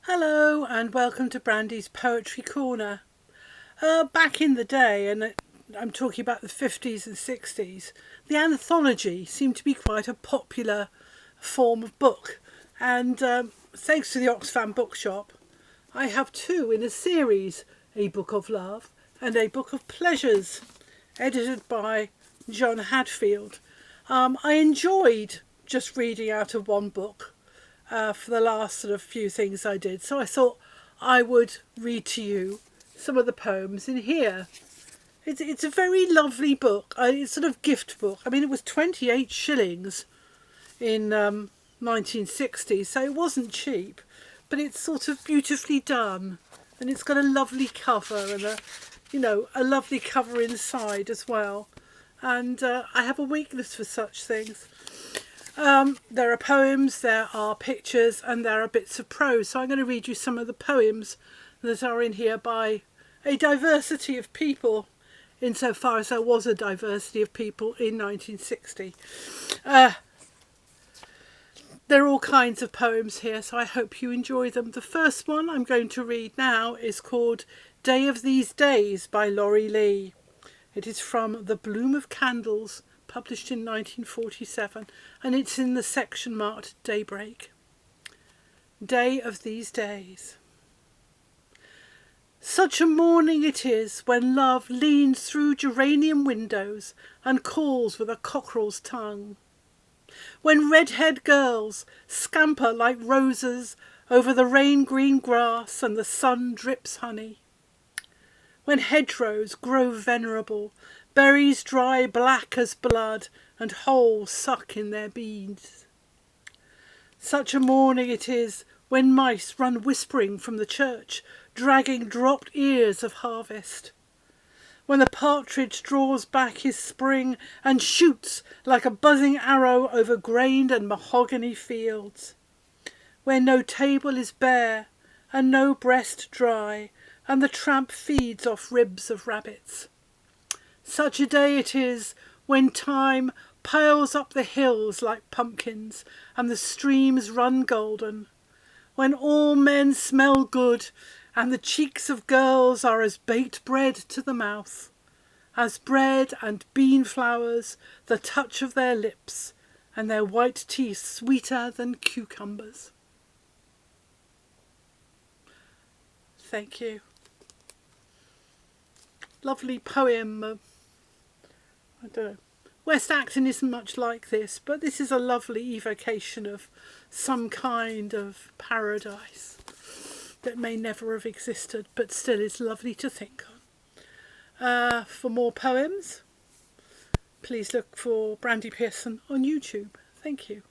Hello and welcome to Brandy's Poetry Corner. Back in the day, and I'm talking about the 50s and 60s, the anthology seemed to be quite a popular form of book. And thanks to the Oxfam Bookshop, I have two in a series, A Book of Love and A Book of Pleasures, edited by John Hadfield. I enjoyed just reading out of one book for the last sort of few things I did. So I thought I would read to you some of the poems in here. It's a very lovely book. It's sort of gift book. I mean, it was 28 shillings in 1960, so it wasn't cheap, but it's sort of beautifully done, and it's got a lovely cover and a lovely cover inside as well. And I have a weakness for such things. There are poems, there are pictures, and there are bits of prose. So I'm going to read you some of the poems that are in here by a diversity of people, insofar as there was a diversity of people in 1960. There are all kinds of poems here, so I hope you enjoy them. The first one I'm going to read now is called Day of These Days by Laurie Lee. It is from The Bloom of Candles, published in 1947, and it's in the section marked Daybreak. Day of These Days. Such a morning it is when love leans through geranium windows and calls with a cockerel's tongue. When red-haired girls scamper like roses over the rain-green grass and the sun drips honey. When hedgerows grow venerable, berries dry black as blood, and holes suck in their beads. Such a morning it is when mice run whispering from the church, dragging dropped ears of harvest. When the partridge draws back his spring and shoots like a buzzing arrow over grained and mahogany fields. Where no table is bare and no breast dry, and the tramp feeds off ribs of rabbits. Such a day it is when time piles up the hills like pumpkins and the streams run golden, when all men smell good and the cheeks of girls are as baked bread to the mouth, as bread and bean flowers the touch of their lips, and their white teeth sweeter than cucumbers. Thank you. Lovely poem. I don't know. West Acton isn't much like this, but this is a lovely evocation of some kind of paradise that may never have existed, but still is lovely to think on. For more poems, please look for Brandy Pearson on YouTube. Thank you.